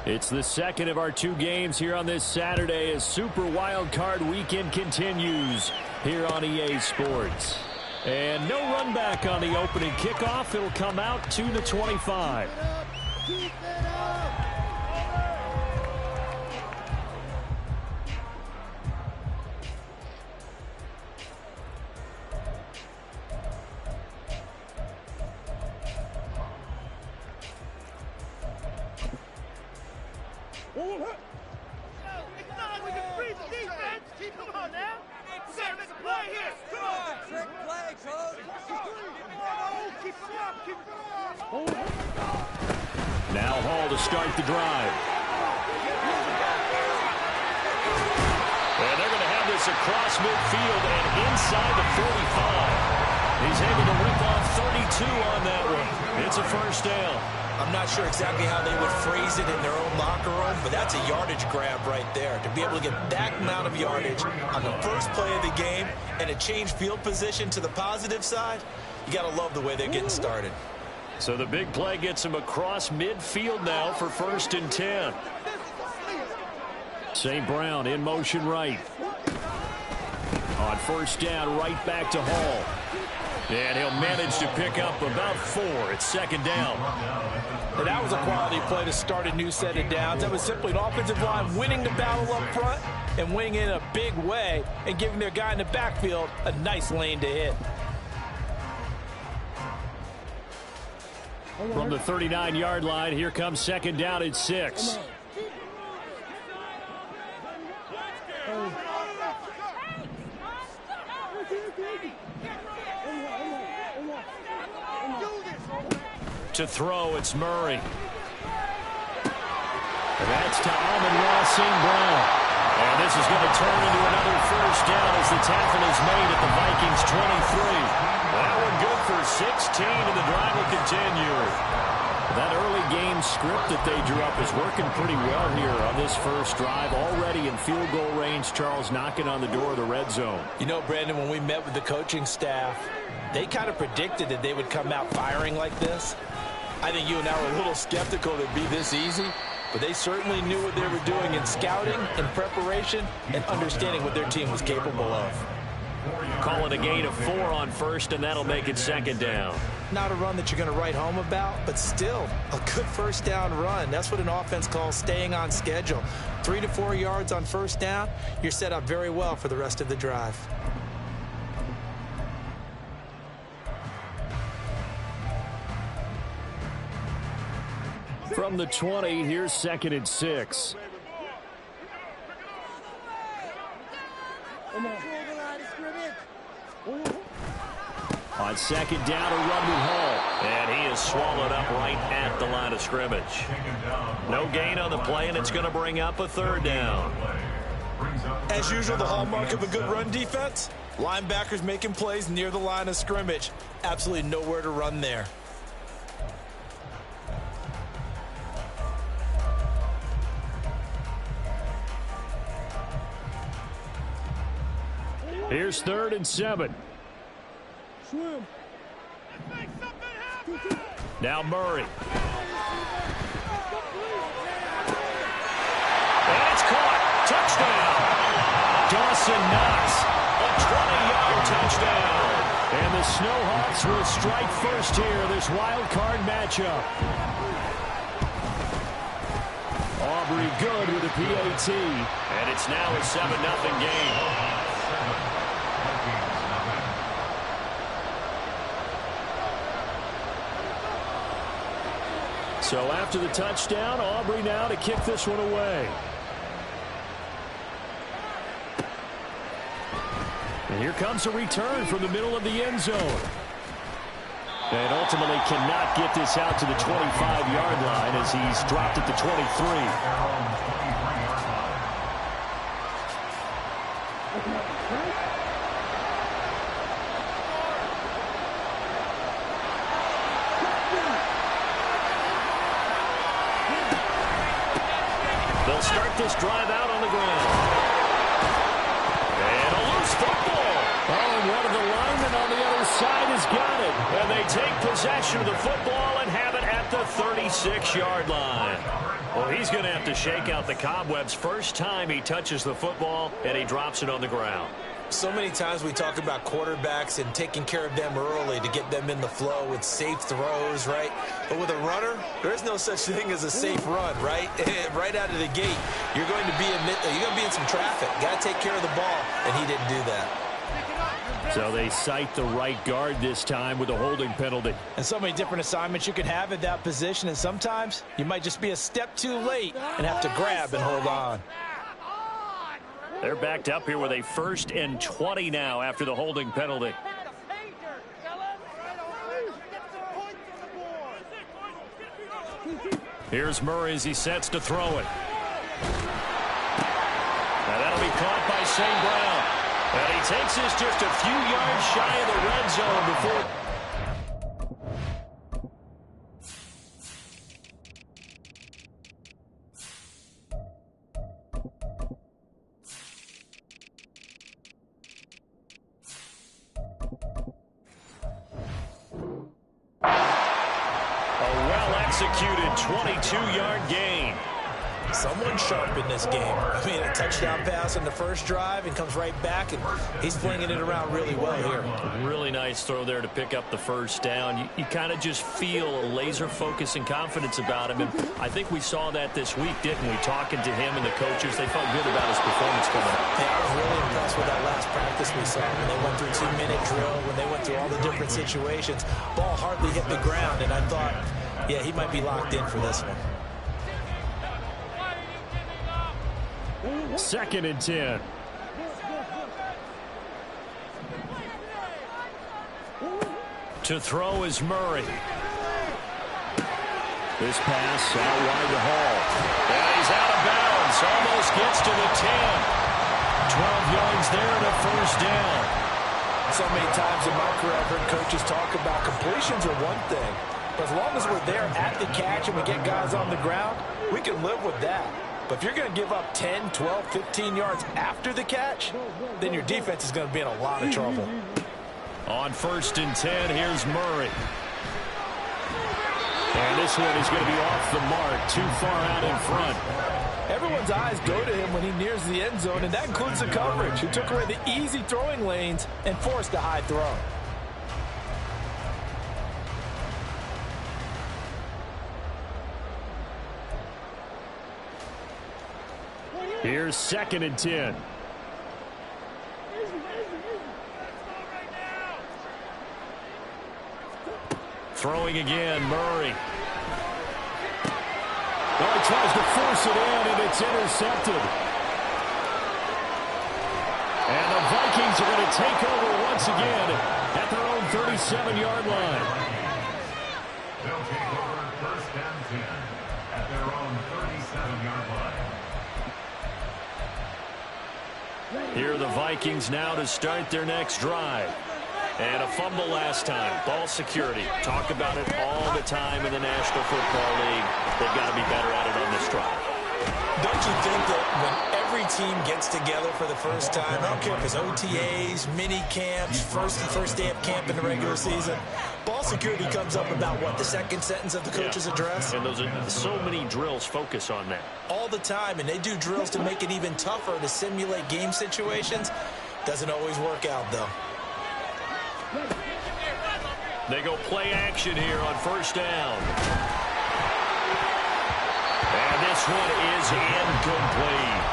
It's the second of our 2 games here on this Saturday as Super Wildcard Weekend continues here on EA Sports. And no run back on the opening kickoff. It'll come out to the 25. Now Hall to start the drive. And they're going to have this across midfield and inside the 45. He's able to rip off 32 on that one. It's a first down. I'm not sure exactly how they would phrase it in their own locker room, but that's a yardage grab right there. To be able to get that amount of yardage on the first play of the game and a change field position to the positive side, you got to love the way they're getting started. So the big play gets him across midfield now for 1st and 10. St. Brown in motion right. On 1st down, right back to Hall. And he'll manage to pick up about 4. It's 2nd down. And that was a quality play to start a new set of downs. That was simply an offensive line winning the battle up front and winning in a big way and giving their guy in the backfield a nice lane to hit. From the 39-yard line, here comes 2nd down at 6. To throw, it's Murray. And that's to Amon-Ra St. Brown. And this is going to turn into another first down as the tackle is made at the Vikings 23. That one good for 16, and the drive will continue. That early game script that they drew up is working pretty well here on this first drive. Already in field goal range, Charles knocking on the door of the red zone. You know, Brandon, when we met with the coaching staff, they kind of predicted that they would come out firing like this. I think you and I were a little skeptical that it'd be this easy, but they certainly knew what they were doing in scouting, in preparation, and understanding what their team was capable of. Call it a gain of 4 on 1st, and that'll make it 2nd down. Not a run that you're going to write home about, but still a good first down run. That's what an offense calls staying on schedule. 3 to 4 yards on 1st down, you're set up very well for the rest of the drive. From the 20, here's 2nd and 6. On 2nd down, a run with Hall. And he is swallowed up right at the line of scrimmage. No gain on the play, and it's going to bring up a 3rd down. As usual, the hallmark of a good run defense, linebackers making plays near the line of scrimmage. Absolutely nowhere to run there. Here's 3rd and 7. Now Murray. And it's caught. Touchdown. Dawson Knox. A 20-yard touchdown. And the Snowhawks will strike first here, this wild card matchup. Aubrey good with a PAT. And it's now a 7-0 game. So after the touchdown, Aubrey now to kick this one away. And here comes a return from the middle of the end zone. And ultimately cannot get this out to the 25-yard line as he's dropped at the 23. They'll start this drive out on the ground. And a loose football. Oh, and one of the linemen on the other side has got it. And they take possession of the football and have it at the 36. 26-yard line. Well, he's going to have to shake out the cobwebs first time he touches the football, and he drops it on the ground. So many times we talk about quarterbacks and taking care of them early to get them in the flow with safe throws, right? But with a runner, there is no such thing as a safe run, right? Right out of the gate, you're going to be in some traffic. Got to take care of the ball, and he didn't do that. So they cite the right guard this time with a holding penalty. And so many different assignments you can have at that position, and sometimes you might just be a step too late and have to grab and hold on. They're backed up here with a 1st and 20 now after the holding penalty. Here's Murray as he sets to throw it. Now that'll be caught by St. Brown. And he takes this just a few yards shy of the red zone before... Executed 22-yard gain. Someone sharp in this game. I mean, a touchdown pass on the first drive and comes right back, and he's flinging it around really well here. Really nice throw there to pick up the first down. You kind of just feel a laser focus and confidence about him, and I think we saw that this week, didn't we? Talking to him and the coaches, they felt good about his performance coming up. Yeah, I was really impressed with that last practice we saw when they went through 2-minute drill, when they went through all the different situations. Ball hardly hit the ground, and I thought, yeah, he might be locked in for this one. 2nd and 10. To throw is Murray. This pass out wide to Hall. And he's out of bounds. Almost gets to the 10. 12 yards there and a first down. So many times in my career I've heard coaches talk about completions are one thing. But as long as we're there at the catch and we get guys on the ground, we can live with that. But if you're going to give up 10, 12, 15 yards after the catch, then your defense is going to be in a lot of trouble. On 1st and 10, here's Murray. And this one is going to be off the mark, too far out in front. Everyone's eyes go to him when he nears the end zone, and that includes the coverage. He took away the easy throwing lanes and forced a high throw. Here's 2nd and 10. Throwing again, Murray. Well, he tries to force it in, and it's intercepted. And the Vikings are going to take over once again at their own 37-yard line. They'll take over 1st and 10 at their own 37-yard line. Here are the Vikings now to start their next drive. And a fumble last time. Ball security. Talk about it all the time in the National Football League. They've got to be better at it on this drive. Don't you think that when every team gets together for the first time, I don't care if it's OTAs, mini camps, first day of camp in the regular season, ball security comes up about, what, the second sentence of the coach's address? And those are so many drills focus on that. All the time, and they do drills to make it even tougher to simulate game situations. Doesn't always work out, though. They go play action here on 1st down. And this one is incomplete.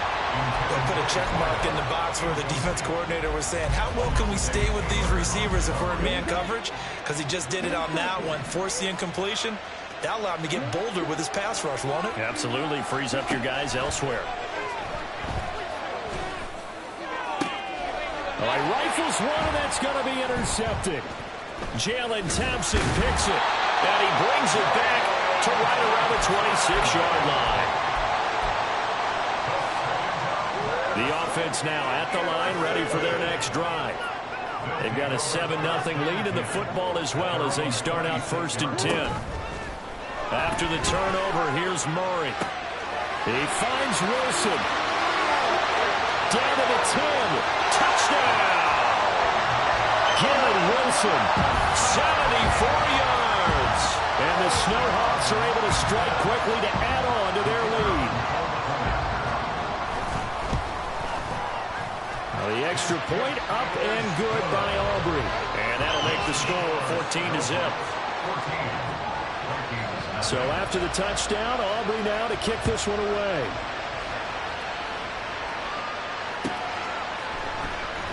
They'll put a check mark in the box where the defense coordinator was saying, how well can we stay with these receivers if we're in man coverage? Because he just did it on that one, forced the incompletion. That allowed him to get bolder with his pass rush, won't it? Absolutely. Frees up your guys elsewhere. Well, he rifles one, and that's going to be intercepted. Jalen Thompson picks it, and he brings it back to right around the 26-yard line. The offense now at the line, ready for their next drive. They've got a 7-0 lead in the football as well as they start out 1st and 10. After the turnover, here's Murray. He finds Wilson. Down to the 10. Touchdown! Garrett Wilson, 74 yards. And the Snowhawks are able to strike quickly to add on to their lead. The extra point up and good by Aubrey. And that'll make the score 14-0. So after the touchdown, Aubrey now to kick this one away.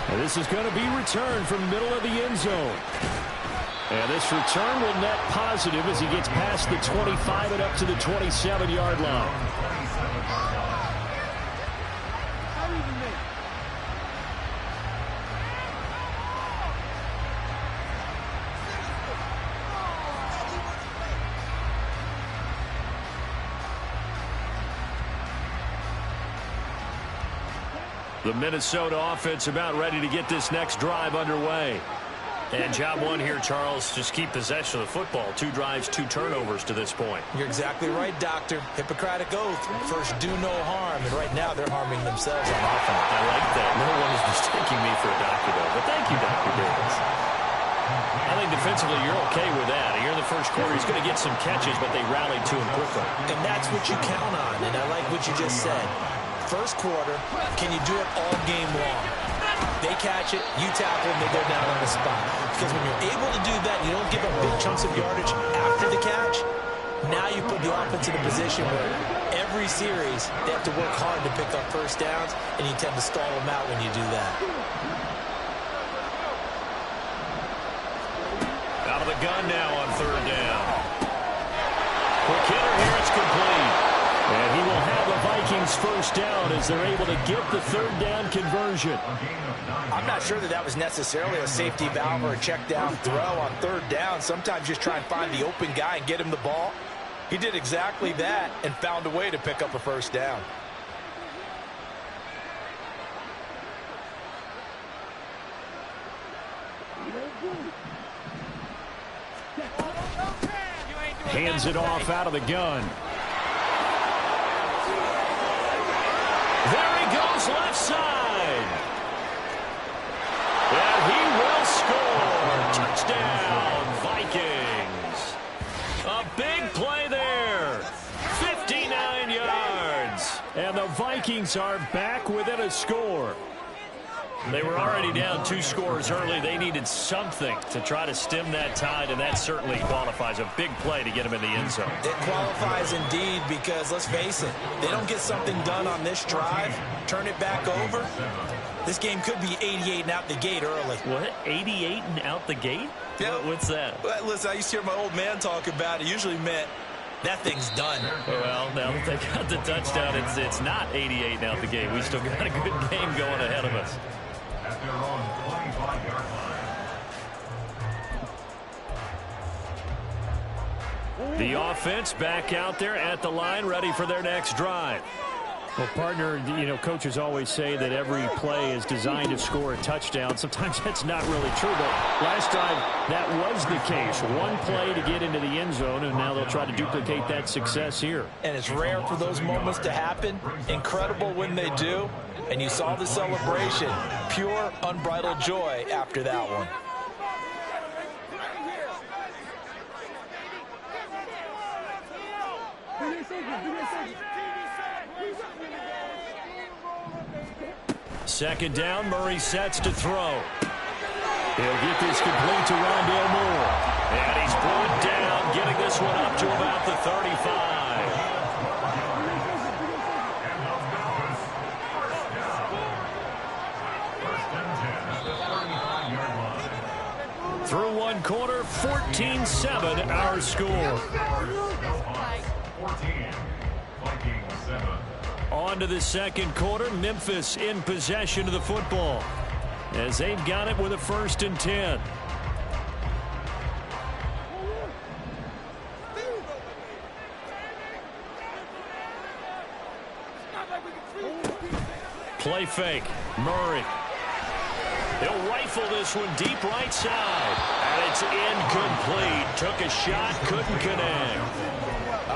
And this is going to be returned from the middle of the end zone. And this return will net positive as he gets past the 25 and up to the 27-yard line. The Minnesota offense about ready to get this next drive underway. And job one here, Charles, just keep possession of the football. 2 drives, 2 turnovers to this point. You're exactly right, Doctor. Hippocratic oath. First, do no harm. And right now, they're harming themselves on offense. I like that. No one is mistaking me for a doctor, though. But thank you, Dr. Davis. I think defensively, you're okay with that. Here in the first quarter, he's going to get some catches, but they rallied to him quickly. And that's what you count on. And I like what you just said. First quarter, can you do it all game long? They catch it, you tackle them, they go down on the spot. Because when you're able to do that, you don't give up big chunks of yardage after the catch. Now you put the offense in a position where every series, they have to work hard to pick up first downs, and you tend to stall them out when you do that. Out of the gun now on 3rd down. Quick hitter here, it's complete. And he will have the Vikings first down as they're able to get the 3rd down conversion. I'm not sure that was necessarily a safety valve or a check down throw on 3rd down. Sometimes just try and find the open guy and get him the ball. He did exactly that and found a way to pick up a first down. Hands it off out of the gun. There he goes left side. And he will score. Touchdown, Vikings. A big play there. 59 yards. And the Vikings are back within a score. They were already down 2 scores early. They needed something to try to stem that tide, and that certainly qualifies. A big play to get them in the end zone. It qualifies indeed because, let's face it, they don't get something done on this drive, turn it back over. This game could be 88 and out the gate early. What? 88 and out the gate? Yeah. What's that? Well, listen, I used to hear my old man talk about it. It usually meant that thing's done. Well, now that they got the touchdown, it's not 88 and out the gate. We still got a good game going ahead of us. At their own 25-yard line. The offense back out there at the line, ready for their next drive. Well, partner, you know, coaches always say that every play is designed to score a touchdown. Sometimes that's not really true, but last drive that was the case. One play to get into the end zone, and now they'll try to duplicate that success here. And it's rare for those moments to happen. Incredible when they do. And you saw the celebration. Pure, unbridled joy after that one. Second down, Murray sets to throw. He'll get this complete to Rondale Moore. And he's brought down, getting this one up to about the 35. Through one quarter, 14-7 our score. 14, Vikings 7. On to the second quarter, Memphis in possession of the football as they've got it with a 1st and 10. Play fake, Murray. He'll rifle this one deep right side. And it's incomplete. Took a shot, couldn't connect.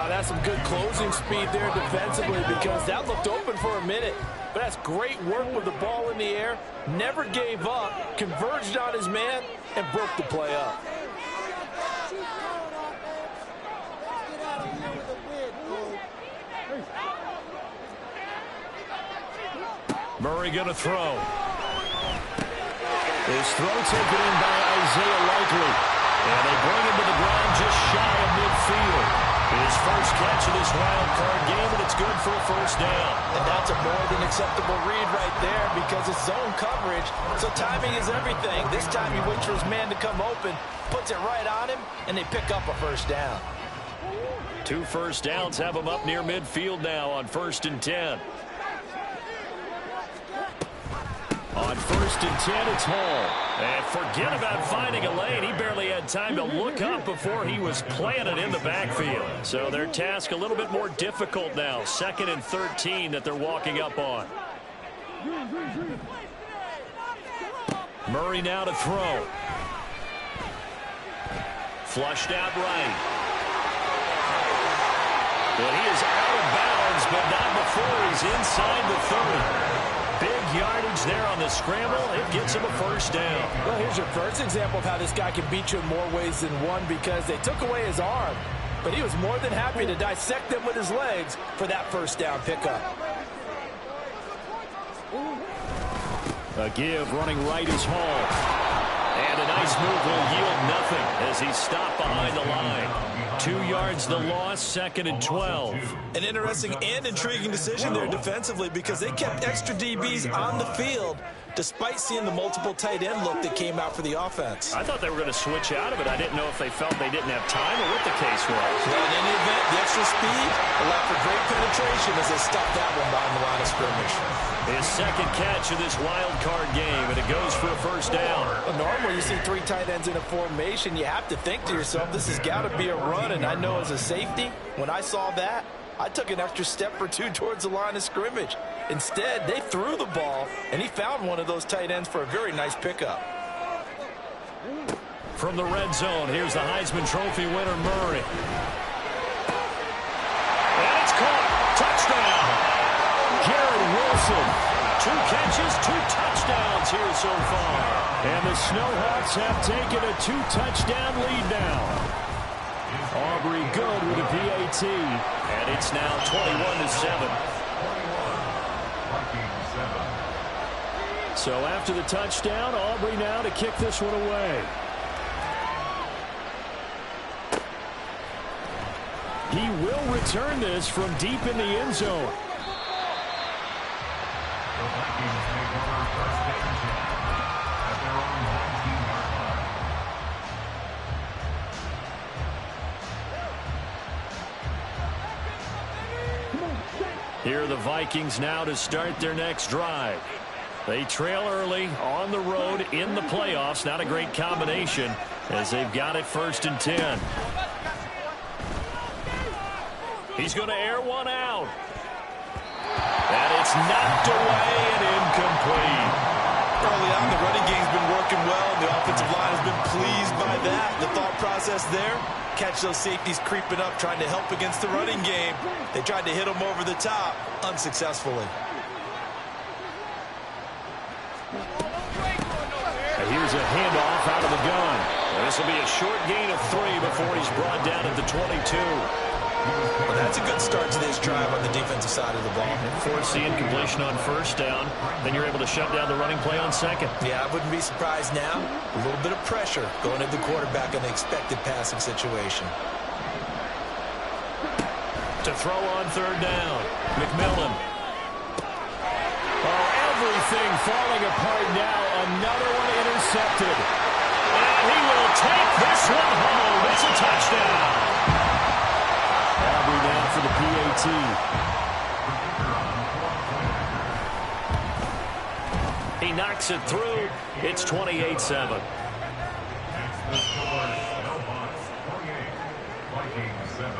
That's some good closing speed there defensively because that looked open for a minute. But that's great work with the ball in the air. Never gave up, converged on his man, and broke the play up. Murray going to throw. His throw taken in by Isaiah Likely. And they bring him to the ground just shy of midfield. His first catch of this wild card game, and it's good for a first down. And that's a more than acceptable read right there because it's zone coverage, so timing is everything. This time he waits for his man to come open, puts it right on him, and they pick up a first down. 2 first downs have him up near midfield now on 1st and 10. On 1st and 10, it's Hall. And forget about finding a lane. He barely had time to look up before he was planted in the backfield. So their task a little bit more difficult now. 2nd and 13 that they're walking up on. Murray now to throw. Flushed out right. Well, he is out of bounds, but not before he's inside the 30. Big yardage there on the scramble. It gets him a first down. Well, here's your first example of how this guy can beat you in more ways than one because they took away his arm, but he was more than happy to dissect them with his legs for that first down pickup. A give running right is Hall. And a nice move will yield nothing as he's stopped behind the line. 2 yards the loss, 2nd and 12. An interesting and intriguing decision there defensively because they kept extra DBs on the field despite seeing the multiple tight end look that came out for the offense. I thought they were going to switch out of it. I didn't know if they felt they didn't have time or what the case was. Well, in any event, the extra speed allowed for great penetration as they stopped that one behind the line of scrimmage. His 2nd catch of this wild card game, and it goes for a first down. Well, normally you see 3 tight ends in a formation. You have to think to yourself, this has got to be a run, and I know as a safety, when I saw that, I took an extra step or 2 towards the line of scrimmage. Instead, they threw the ball, and he found one of those tight ends for a very nice pickup. From the red zone, here's the Heisman Trophy winner, Murray. And it's caught. Touchdown. Garrett Wilson. 2 catches, 2 touchdowns here so far. And the Snowhawks have taken a 2-touchdown lead now. Aubrey good with a PAT. And it's now 21-7. So after the touchdown, Aubrey now to kick this one away. He will return this from deep in the end zone. The Vikings take over 1st and 10 at their own 19-yard line. Here are the Vikings now to start their next drive. They trail early on the road in the playoffs. Not a great combination as they've got it 1st and 10. He's going to air one out. And it's knocked away and incomplete. Early on, the running game's been working well, and the offensive line has been pleased by that. The thought process there, catch those safeties creeping up, trying to help against the running game. They tried to hit them over the top, unsuccessfully. And here's a handoff out of the gun. This will be a short gain of 3 before he's brought down at the 22. Well, that's a good start to this drive on the defensive side of the ball. Force the incompletion on 1st down. Then you're able to shut down the running play on 2nd. Yeah, I wouldn't be surprised now. A little bit of pressure going at the quarterback on the expected passing situation. To throw on 3rd down. McMillan. Oh, everything falling apart now. Another one intercepted. And he will take this one home. It's a touchdown. Aubrey now for the PAT. He knocks it through. It's 28-7. It's the score, Snowhawks 48, Vikings 7.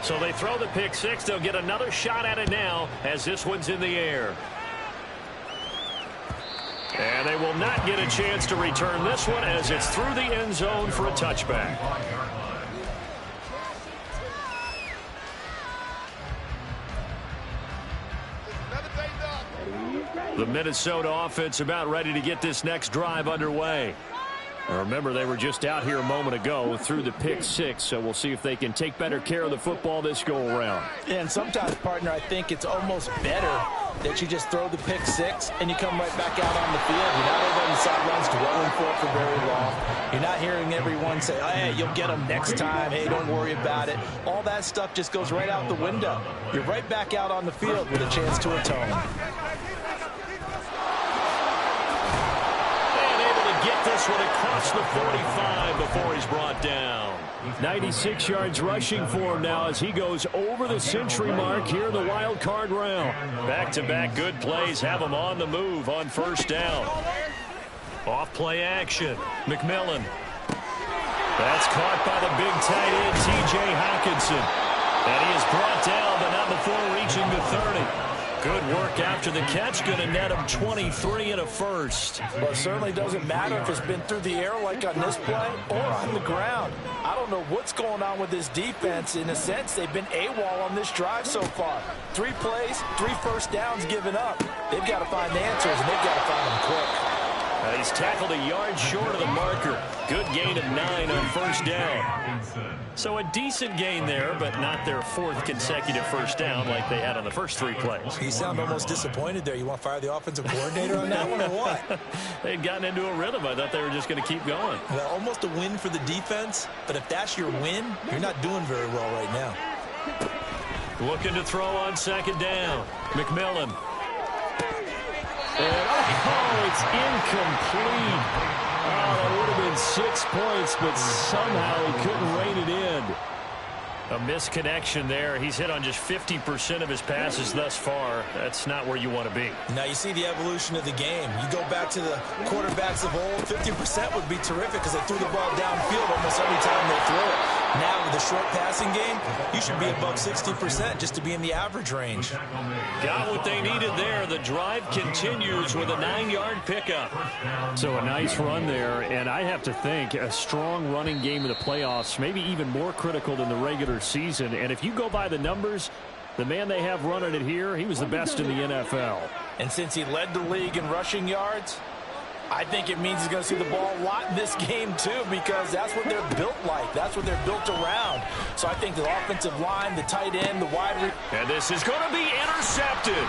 So they throw the pick 6. They'll get another shot at it now as this one's in the air. And they will not get a chance to return this one as it's through the end zone for a touchback. The Minnesota offense about ready to get this next drive underway. Remember, they were just out here a moment ago through the pick 6, so we'll see if they can take better care of the football this go-around. And sometimes, partner, I think it's almost better that you just throw the pick 6 and you come right back out on the field. You're not over on the sidelines dwelling for it for very long. You're not hearing everyone say, oh, hey, you'll get them next time. Hey, don't worry about it. All that stuff just goes right out the window. You're right back out on the field with a chance to atone. Get this one across the 45 before he's brought down. 96 yards rushing for him now as he goes over the century mark here in the wild card round. Back-to-back good plays have him on the move on first down. Off play action. McMillan. That's caught by the big tight end, T.J. Hawkinson. And he is brought down, but not before reaching the 30. Good work after the catch. Going to net him 23 and a first. Well, it certainly doesn't matter if it's been through the air like on this play or on the ground. I don't know what's going on with this defense. In a sense, they've been AWOL on this drive so far. 3 plays, 3 first downs given up. They've got to find answers, and they've got to find them quick. He's tackled a yard short of the marker. Good gain of 9 on first down. So a decent gain there, but not their 4th consecutive first down like they had on the first 3 plays. You sound almost disappointed there. You want to fire the offensive coordinator on that one or what? They'd gotten into a rhythm. I thought they were just going to keep going. Well, almost a win for the defense, but if that's your win, you're not doing very well right now. Looking to throw on second down. McMillan. And, oh, it's incomplete. Oh, that would have been 6 points, but somehow he couldn't rein it in. A misconnection there. He's hit on just 50% of his passes thus far. That's not where you want to be. Now you see the evolution of the game. You go back to the quarterbacks of old, 50% would be terrific because they threw the ball downfield almost every time they threw it. Now with the short passing game, you should be above 60% just to be in the average range. Got what they needed there. The drive continues with a 9-yard pickup. So a nice run there, and I have to think a strong running game in the playoffs, maybe even more critical than the regular season. And if you go by the numbers, the man they have running it here, he was the best in the NFL. And since he led the league in rushing yards, I think it means he's going to see the ball a lot in this game, too, because that's what they're built like. That's what they're built around. So I think the offensive line, the tight end, the wide receiver. And this is going to be intercepted.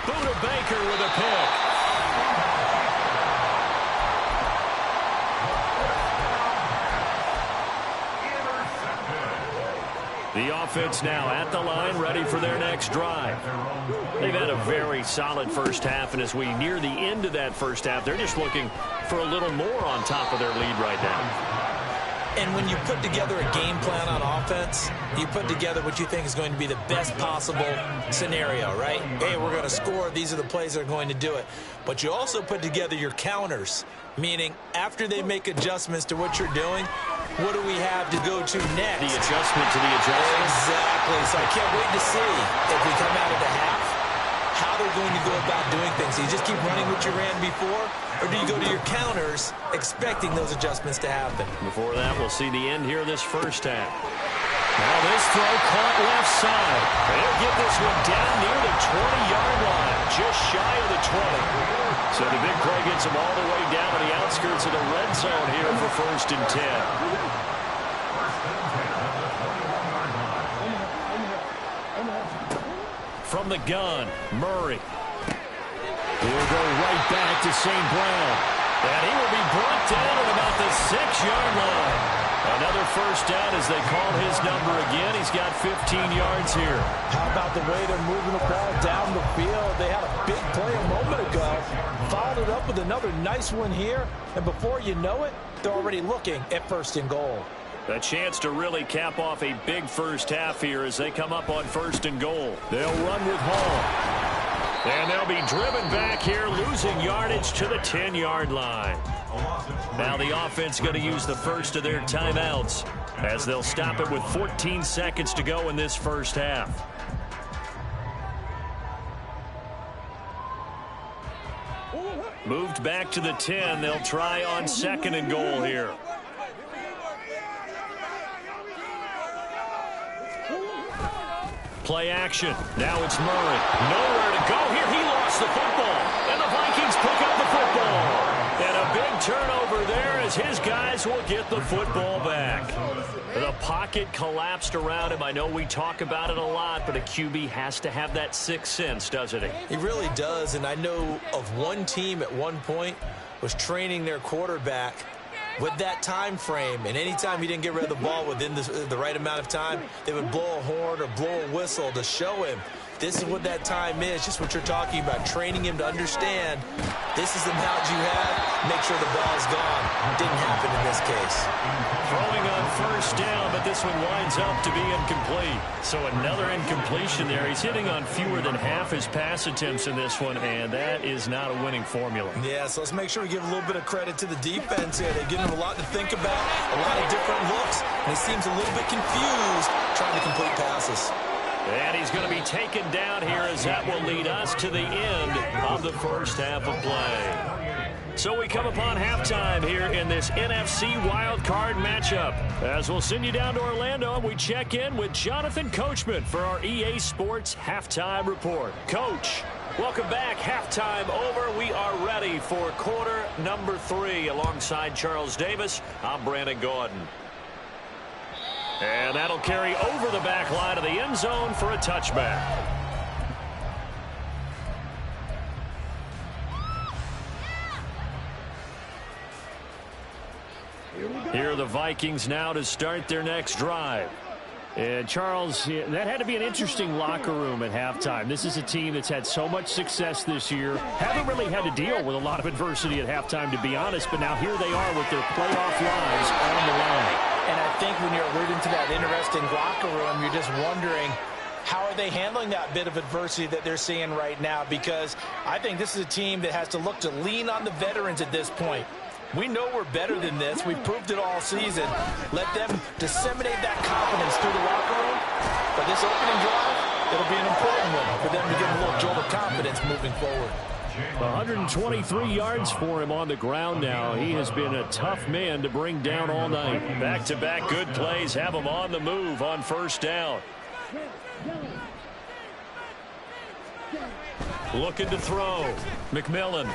Buda Baker with a pick. The offense now at the line, ready for their next drive. They've had a very solid first half, and as we near the end of that first half, they're just looking for a little more on top of their lead right now. And when you put together a game plan on offense, you put together what you think is going to be the best possible scenario, right? Hey, we're going to score. These are the plays that are going to do it. But you also put together your counters, meaning after they make adjustments to what you're doing, what do we have to go to next? The adjustment to the adjustment. Exactly. So I can't wait to see if we come out of the half, how they're going to go about doing things. Do you just keep running what you ran before, or do you go to your counters expecting those adjustments to happen? Before that, we'll see the end here of this first half. Now this throw caught left side. They'll get this one down near the 20-yard line, just shy of the 20. So the big play gets them all the way down to the outskirts of the red zone here for 1st and 10. From the gun, Murray. He'll go right back to St. Brown. And he will be brought down at about the 6-yard line. Another first down as they call his number again. He's got 15 yards here. How about the way they're moving the ball down the field? They had a big play a moment ago. Followed it up with another nice one here. And before you know it, they're already looking at 1st and goal. A chance to really cap off a big first half here as they come up on 1st and goal. They'll run with Hall. And they'll be driven back here, losing yardage to the 10-yard line. Now the offense going to use the first of their timeouts as they'll stop it with 14 seconds to go in this first half. Moved back to the 10. They'll try on 2nd and goal here. Play action. Now it's Murray. Nowhere to go here. He lost the football. And the Vikings pick up the football. And a big turnover there as his guys will get the football back. The pocket collapsed around him. I know we talk about it a lot, but a QB has to have that sixth sense, doesn't he? He really does, and I know of one team at one point was training their quarterback with that time frame, and anytime he didn't get rid of the ball within the right amount of time, they would blow a horn or blow a whistle to show him this is what that time is, just what you're talking about, training him to understand this is the amount you have, make sure the ball's gone. Didn't happen in this case. Throwing on first down, but this one winds up to be incomplete. So another incompletion there. He's hitting on fewer than half his pass attempts in this one, and that is not a winning formula. Yeah, so let's make sure we give a little bit of credit to the defense here. They've given him a lot to think about, a lot of different looks, and he seems a little bit confused trying to complete passes. And he's going to be taken down here as that will lead us to the end of the first half of play. So we come upon halftime here in this NFC Wildcard matchup. As we'll send you down to Orlando, and we check in with Jonathan Coachman for our EA Sports Halftime Report. Coach, welcome back. Halftime over. We are ready for quarter number 3. Alongside Charles Davis, I'm Brandon Gordon. And that'll carry over the back line of the end zone for a touchback. Here are the Vikings now to start their next drive. And Charles, that had to be an interesting locker room at halftime. This is a team that's had so much success this year. Haven't really had to deal with a lot of adversity at halftime, to be honest. But now here they are with their playoff lives on the line. And I think when you're alluding to that interesting locker room, you're just wondering, how are they handling that bit of adversity that they're seeing right now? Because I think this is a team that has to look to lean on the veterans at this point. We know we're better than this. We've proved it all season. Let them disseminate that confidence through the locker room. But this opening drive, it'll be an important one for them to get a little jolt of confidence moving forward. 123 yards for him on the ground now. He has been a tough man to bring down all night. Back-to-back good plays have him on the move on first down. Looking to throw. McMillan.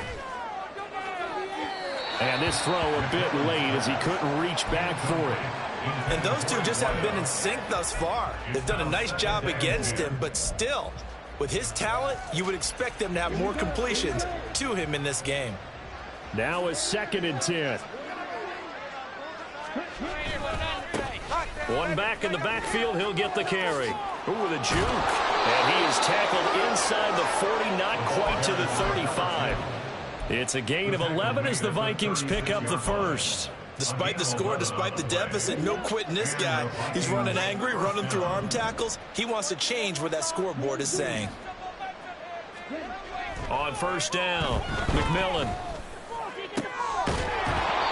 And this throw a bit late as he couldn't reach back for it. And those two just haven't been in sync thus far. They've done a nice job against him, but still, with his talent, you would expect them to have more completions to him in this game. Now a 2nd and 10. One back in the backfield, he'll get the carry. Ooh, with a juke. And he is tackled inside the 40, not quite to the 35. It's a gain of 11 as the Vikings pick up the first. Despite the score, despite the deficit, no quitting this guy. He's running angry, running through arm tackles. He wants to change what that scoreboard is saying. On first down, McMillan.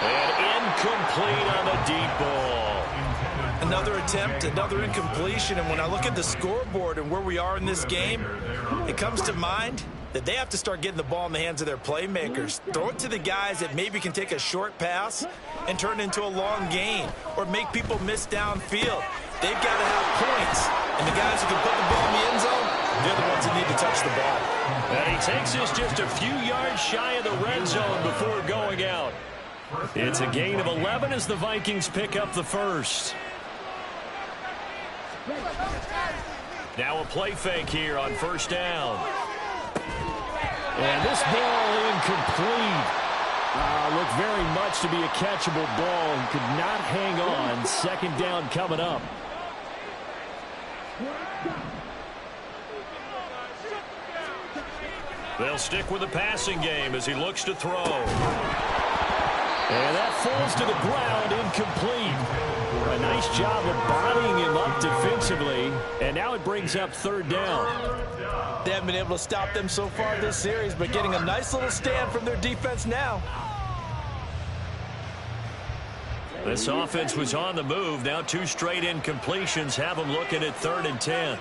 And incomplete on the deep ball. Another attempt, another incompletion. And when I look at the scoreboard and where we are in this game, it comes to mind that they have to start getting the ball in the hands of their playmakers. Throw it to the guys that maybe can take a short pass and turn it into a long gain or make people miss downfield. They've got to have points. And the guys who can put the ball in the end zone, they're the ones that need to touch the ball. And he takes us just a few yards shy of the red zone before going out. It's a gain of 11 as the Vikings pick up the first. Now a play fake here on first down. And this ball incomplete. Looked very much to be a catchable ball. He could not hang on. 2nd down coming up. They'll stick with the passing game as he looks to throw. And that falls to the ground, incomplete. A nice job of bodying him up defensively. And now it brings up 3rd down. They haven't been able to stop them so far this series, but getting a nice little stand from their defense now. This offense was on the move. Now 2 straight incompletions have them looking at 3rd and 10.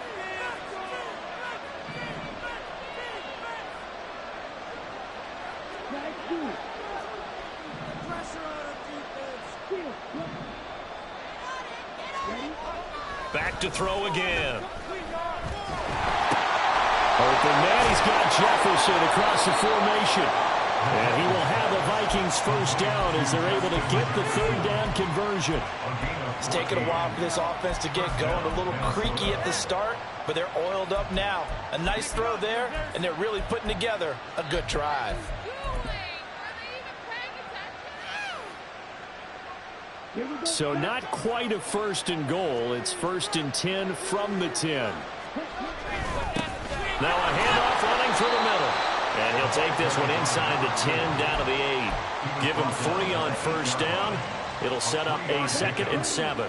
Back to throw again. Open man, he's got Jefferson across the formation. And he will have the Vikings first down as they're able to get the third down conversion. It's taken a while for this offense to get going. A little creaky at the start, but they're oiled up now. A nice throw there, and they're really putting together a good drive. So not quite a first and goal. It's 1st and 10 from the 10. Now a handoff running through the middle. And he'll take this one inside the 10 down to the 8. Give him 3 on first down. It'll set up a 2nd and 7.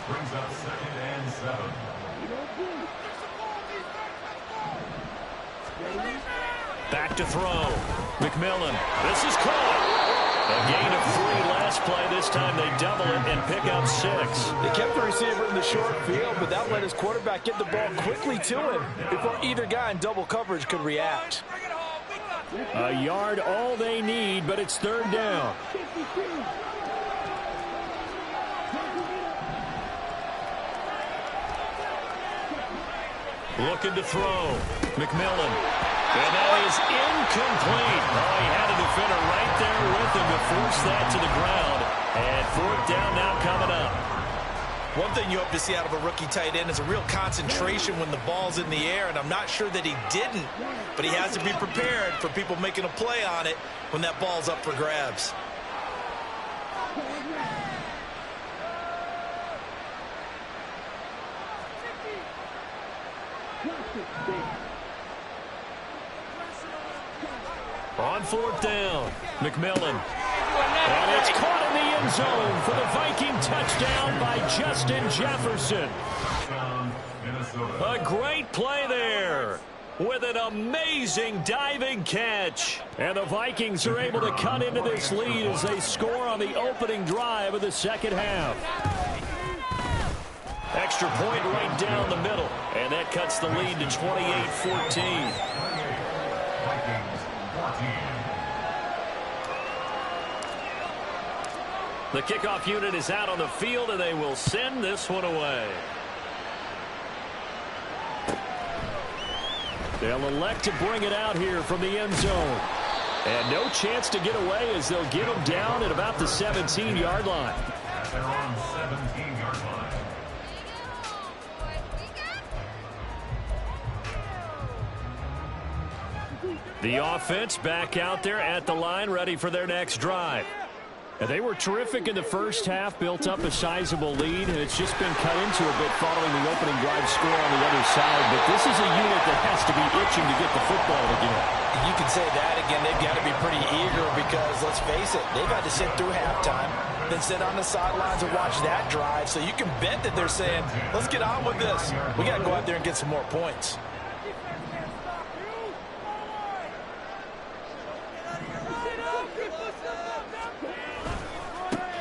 Back to throw. McMillan. This is caught. A gain of 3 last play. This time they double it and pick up 6. They kept the receiver in the short field, but that let his quarterback get the ball quickly to him before either guy in double coverage could react. A yard all they need, but it's 3rd down. Looking to throw. McMillan. And that is incomplete. Oh, he had a defender right there with him to force that to the ground. And 4th down now coming up. One thing you hope to see out of a rookie tight end is a real concentration when the ball's in the air, and I'm not sure that he didn't, but he has to be prepared for people making a play on it when that ball's up for grabs. On 4th down, McMillan. And it's caught in the end zone for the Viking touchdown by Justin Jefferson. A great play there with an amazing diving catch. And the Vikings are able to cut into this lead as they score on the opening drive of the second half. Extra point right down the middle. And that cuts the lead to 28-14. The kickoff unit is out on the field, and they will send this one away. They'll elect to bring it out here from the end zone. And no chance to get away as they'll get them down at about the 17-yard line. They're on 17-yard line. The offense back out there at the line, ready for their next drive. And they were terrific in the first half, built up a sizable lead, and it's just been cut into a bit following the opening drive score on the other side. But this is a unit that has to be itching to get the football again. You can say that again. They've got to be pretty eager because, let's face it, they've had to sit through halftime, then sit on the sidelines and watch that drive. So you can bet that they're saying, let's get on with this. We got to go out there and get some more points.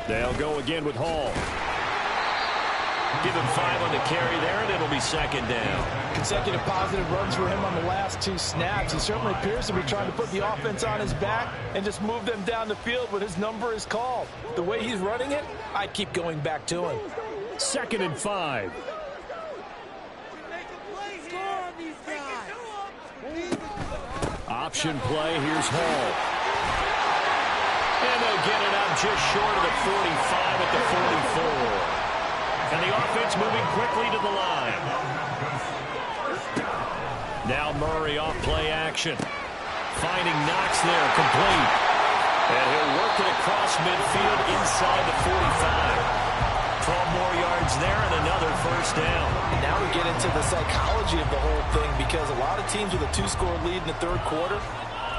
They'll go again with Hall. Give him 5 on the carry there, and it'll be 2nd down. Consecutive positive runs for him on the last 2 snaps. He certainly appears to be trying to put the offense on his back and just move them down the field when his number is called. The way he's running it, I'd keep going back to him. 2nd and 5. Option play. Here's Hall. And they'll get it out just short of the 45 at the 44. And the offense moving quickly to the line. Now Murray off play action. Finding Knox there, complete. And he'll work it across midfield inside the 45. 12 more yards there and another first down. And now we get into the psychology of the whole thing because a lot of teams with a 2-score lead in the third quarter,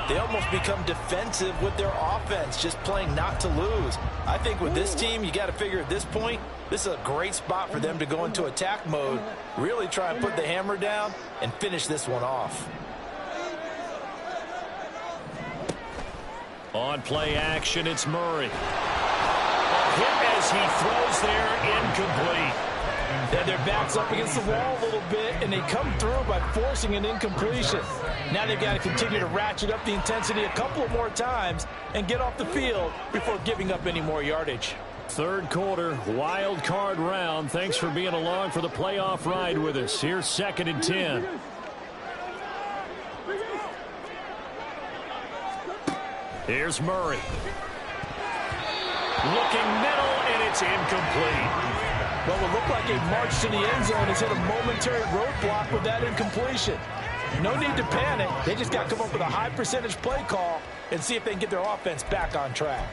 they almost become defensive with their offense, just playing not to lose. I think with this team, you got to figure at this point, this is a great spot for them to go into attack mode, really try and put the hammer down and finish this one off. On play action, it's Murray. A hit as he throws there, incomplete. Yeah, their back's up against the wall a little bit, and they come through by forcing an incompletion. Now they've got to continue to ratchet up the intensity a couple more times and get off the field before giving up any more yardage. Third quarter, wild card round. Thanks for being along for the playoff ride with us. Here's 2nd and 10. Here's Murray. Looking middle, and it's incomplete. Well, it looked like a march to the end zone has hit a momentary roadblock with that incompletion. No need to panic. They just got to come up with a high percentage play call and see if they can get their offense back on track.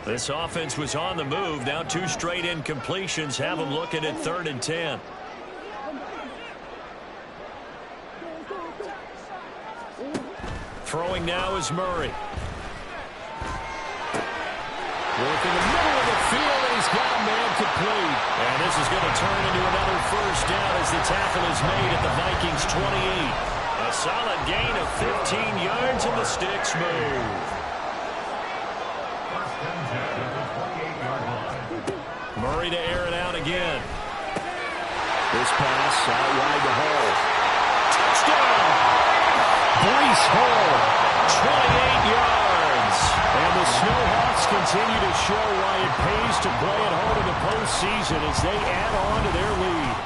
This offense was on the move. Now 2 straight incompletions have them looking at 3rd and 10. Throwing now is Murray. Working the middle of the field, and he's got a man complete. And this is going to turn into another first down as the tackle is made at the Vikings 28. A solid gain of 15 yards, and the sticks move. Murray to air it out again. This pass out wide to Hall. Touchdown! Breece Hall, 28 yards. And the Snowhawks continue to show why it pays to play at home in the postseason as they add on to their lead.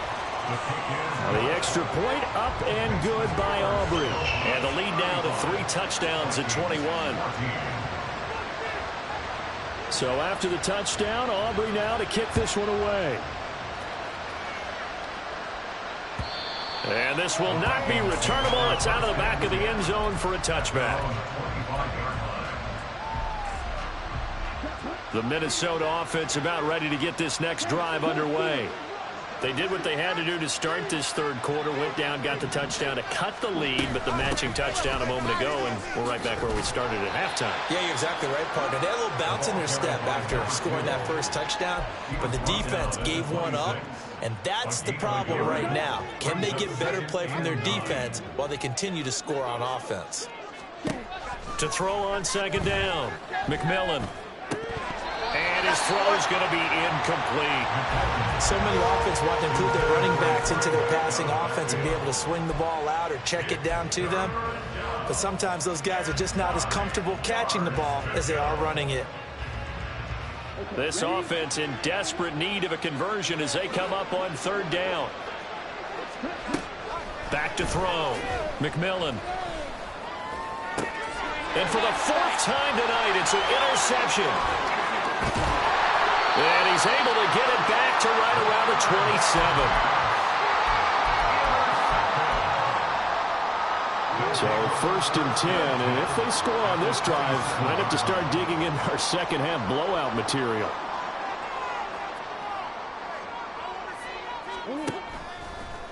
The extra point up and good by Aubrey. And the lead now to 3 touchdowns at 21. So after the touchdown, Aubrey now to kick this one away. And this will not be returnable. It's out of the back of the end zone for a touchback. The Minnesota offense about ready to get this next drive underway. They did what they had to do to start this third quarter, went down, got the touchdown to cut the lead, but the matching touchdown a moment ago, and we're right back where we started at halftime. Yeah, you're exactly right, partner. They had a little bounce in their step after scoring that first touchdown, but the defense gave one up, and that's the problem right now. Can they get better play from their defense while they continue to score on offense? To throw on second down, McMillan. And his throw is going to be incomplete. So many offenses want to include their running backs into their passing offense and be able to swing the ball out or check it down to them. But sometimes those guys are just not as comfortable catching the ball as they are running it. This offense in desperate need of a conversion as they come up on third down. Back to throw. McMillan. And for the 4th time tonight, it's an interception. And he's able to get it back to right around the 27. So 1st and 10, and if they score on this drive, might have to start digging in our second half blowout material.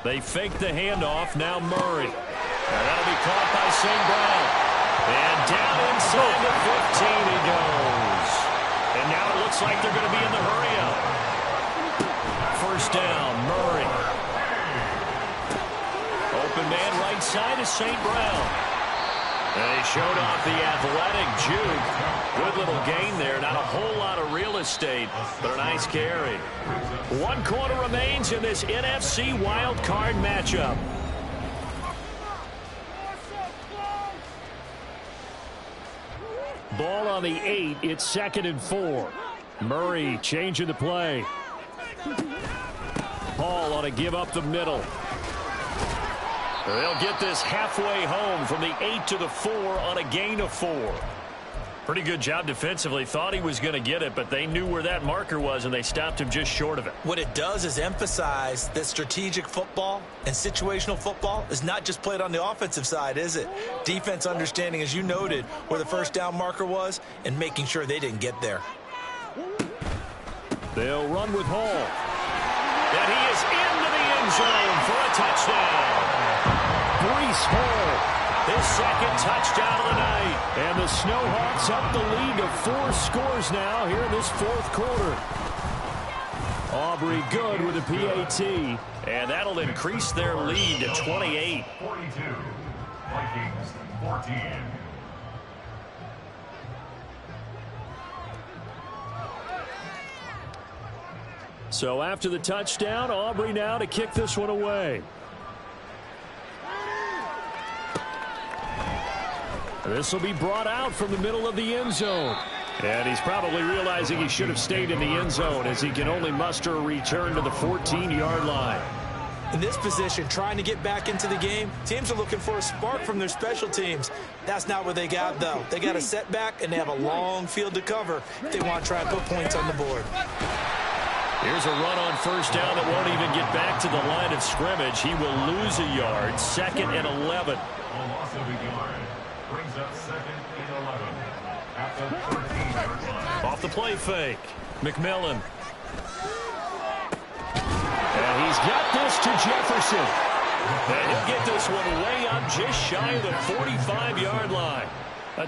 They fake the handoff, now Murray. And that'll be caught by St. Brown. And down inside the 15 he goes. And now it looks like they're going to be in the hurry-up. First down, Murray. Open man right side is St. Brown. And he showed off the athletic juke. Good little gain there. Not a whole lot of real estate, but a nice carry. 1 quarter remains in this NFC Wildcard matchup. Ball on the 8. It's 2nd and 4. Murray changing the play. Hall ought to give up the middle. They'll get this halfway home from the 8 to the 4 on a gain of 4. Pretty good job defensively. Thought he was going to get it, but they knew where that marker was, and they stopped him just short of it. What it does is emphasize that strategic football and situational football is not just played on the offensive side, is it? Defense understanding, as you noted, where the first down marker was and making sure they didn't get there. They'll run with Hall. And he is into the end zone for a touchdown. Breece Hall. His 2nd touchdown of the night. And the Snowhawks up the lead to 4 scores now here in this 4th quarter. Aubrey good with a PAT. And that'll increase their lead to 28. 42. Vikings 14. So after the touchdown, Aubrey now to kick this one away. This will be brought out from the middle of the end zone. And he's probably realizing he should have stayed in the end zone as he can only muster a return to the 14-yard line. In this position, trying to get back into the game, teams are looking for a spark from their special teams. That's not what they got, though. They got a setback, and they have a long field to cover if they want to try and put points on the board. Here's a run on first down that won't even get back to the line of scrimmage. He will lose a yard. 2nd and 11. A loss of a yard brings up 2nd and 11 at the 13-yard line. Off the play fake. McMillan. And he's got this to Jefferson. And he'll get this one way up just shy of the 45-yard line.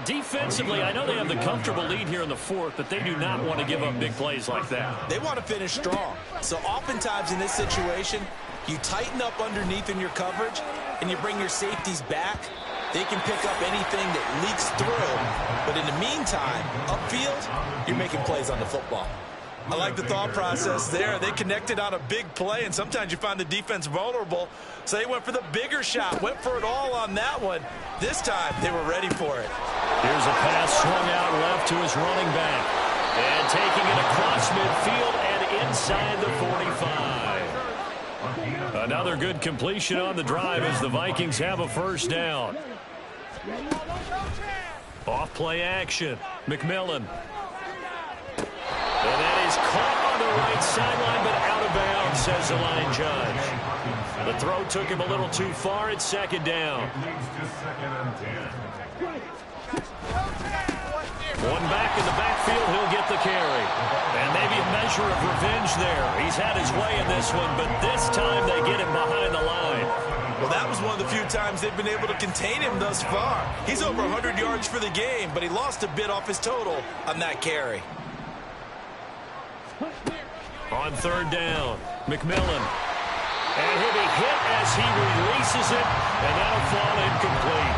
Defensively, I know they have the comfortable lead here in the 4th, but they do not want to give up big plays like that. They want to finish strong. So oftentimes in this situation, you tighten up underneath in your coverage, and you bring your safeties back. They can pick up anything that leaks through. But in the meantime, upfield, you're making plays on the football. I like the thought process there. They connected on a big play, and sometimes you find the defense vulnerable. So they went for the bigger shot, went for it all on that one. This time, they were ready for it. Here's a pass swung out left to his running back. And taking it across midfield and inside the 45. Another good completion on the drive as the Vikings have a first down. Off play action. McMillan. And that is caught on the right sideline, but out of bounds, says the line judge. The throw took him a little too far. It's 2nd down. One back in the backfield, he'll get the carry. And maybe a measure of revenge there. He's had his way in this one, but this time they get him behind the line. Well, that was one of the few times they've been able to contain him thus far. He's over 100 yards for the game, but he lost a bit off his total on that carry. On 3rd down, McMillan. And he'll be hit as he releases it, and that'll fall incomplete.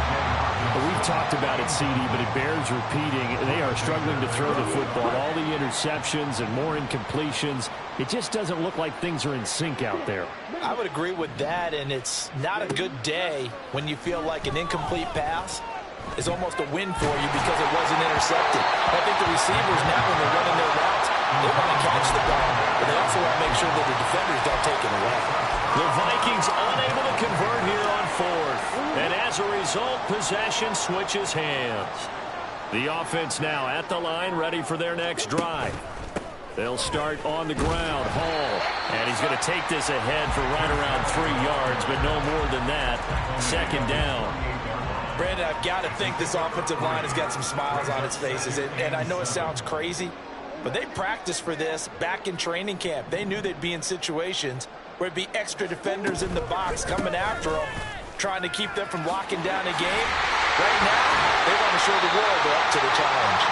Well, we've talked about it, CD, but it bears repeating. They are struggling to throw the football. All the interceptions and more incompletions. It just doesn't look like things are in sync out there. I would agree with that, and it's not a good day when you feel like an incomplete pass is almost a win for you because it wasn't intercepted. I think the receivers now, when they're running their routes, they want to catch the ball, but they also want to make sure that the defenders don't take it away. The Vikings unable to convert here on 4th. And as a result, possession switches hands. The offense now at the line, ready for their next drive. They'll start on the ground. Hall. And he's going to take this ahead for right around 3 yards, but no more than that. 2nd down. Brandon, I've got to think this offensive line has got some smiles on its faces. And I know it sounds crazy, but they practiced for this back in training camp. They knew they'd be in situations where it'd be extra defenders in the box coming after them, trying to keep them from locking down a game. Right now, they want to show the world they're up to the challenge.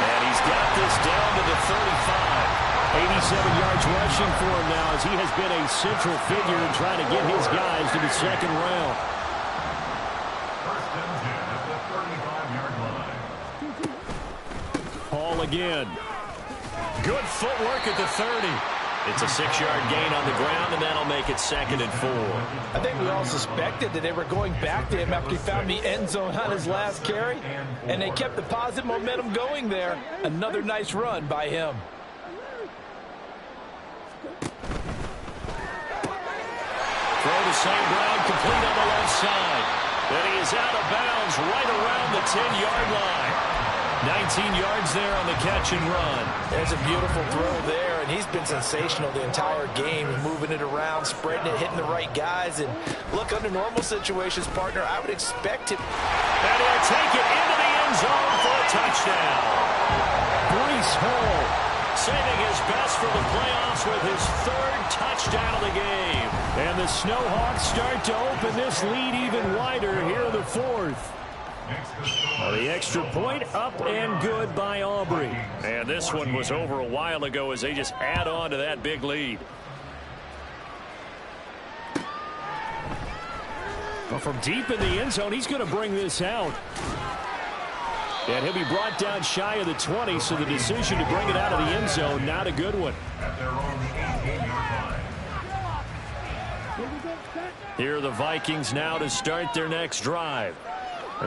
And he's got this down to the 35. 87 yards rushing for him now as he has been a central figure in trying to get his guys to the 2nd round. First and 10 at the 35-yard line. Hall again. Good footwork at the 30. It's a 6-yard gain on the ground, and that'll make it 2nd and 4. I think we all suspected that they were going back to him after he found the end zone on his last carry, and they kept the positive momentum going there. Another nice run by him. Throw to St. Brown, complete on the left side. Then he is out of bounds right around the 10-yard line. 19 yards there on the catch and run. There's a beautiful throw there, and he's been sensational the entire game, moving it around, spreading it, hitting the right guys. And look, under normal situations, partner, I would expect him. And he'll take it into the end zone for a touchdown. Breece Hall saving his best for the playoffs with his 3rd touchdown of the game. And the Snowhawks start to open this lead even wider here in the 4th. The extra point up and good by Aubrey. And this one was over a while ago as they just add on to that big lead. Well, from deep in the end zone, he's going to bring this out. And he'll be brought down shy of the 20, so the decision to bring it out of the end zone, not a good one. At their own 18-yard line. Here are the Vikings now to start their next drive.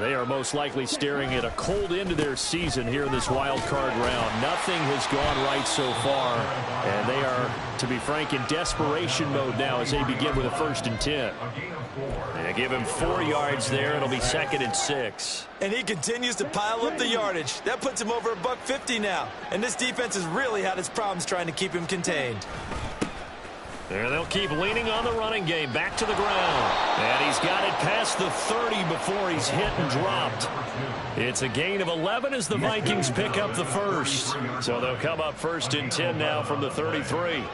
They are most likely staring at a cold end to their season here in this wild card round. Nothing has gone right so far, and they are, to be frank, in desperation mode now as they begin with a 1st and 10. They give him 4 yards there. It'll be 2nd and 6. And he continues to pile up the yardage. That puts him over $150 now. And this defense has really had its problems trying to keep him contained. There they'll keep leaning on the running game. Back to the ground. And he's got it past the 30 before he's hit and dropped. It's a gain of 11 as the Vikings pick up the 1st. So they'll come up 1st and 10 now from the 33.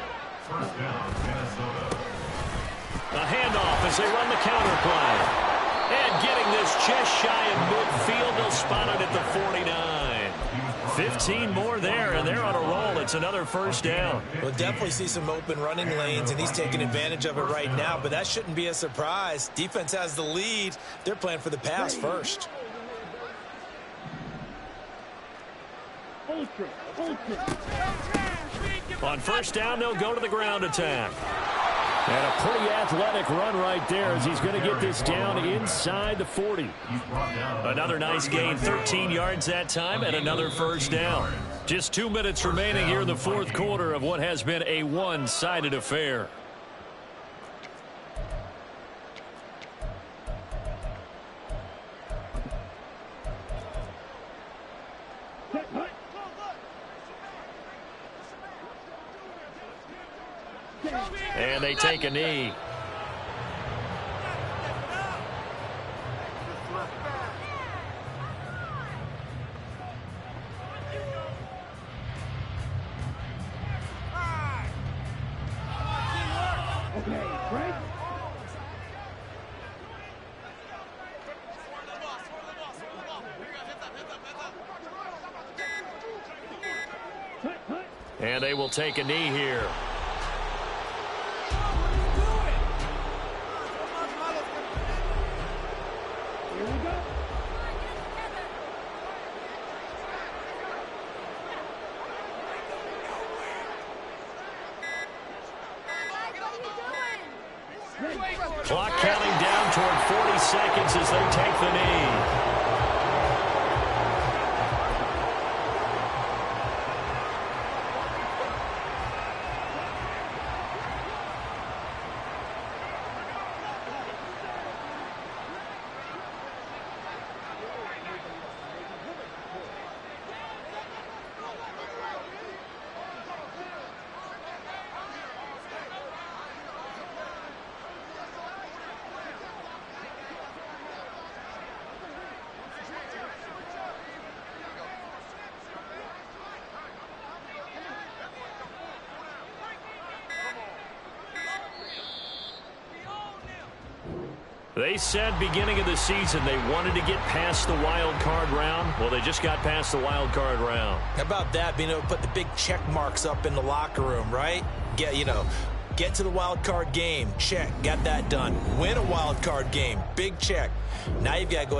A handoff as they run the counter play. And getting this just shy of midfield. They'll spot it at the 49. 15 more there, and they're on a roll. It's another 1st down. We'll definitely see some open running lanes, and he's taking advantage of it right now, but that shouldn't be a surprise. Defense has the lead. They're playing for the pass first. On 1st down, they'll go to the ground attack. And a pretty athletic run right there as he's going to get this down inside the 40. Another nice gain, 13 yards that time, and another 1st down. Just 2 minutes remaining here in the 4th quarter of what has been a one-sided affair. And they take a knee. And they will take a knee here. Clock counting down toward 40 seconds as they take the knee. They said beginning of the season they wanted to get past the wild card round. Well, they just got past the wild card round. How about that, being able to put the big check marks up in the locker room, right? Get to the wild card game. Check. Got that done. Win a wild card game. Big check. Now you've got to go ahead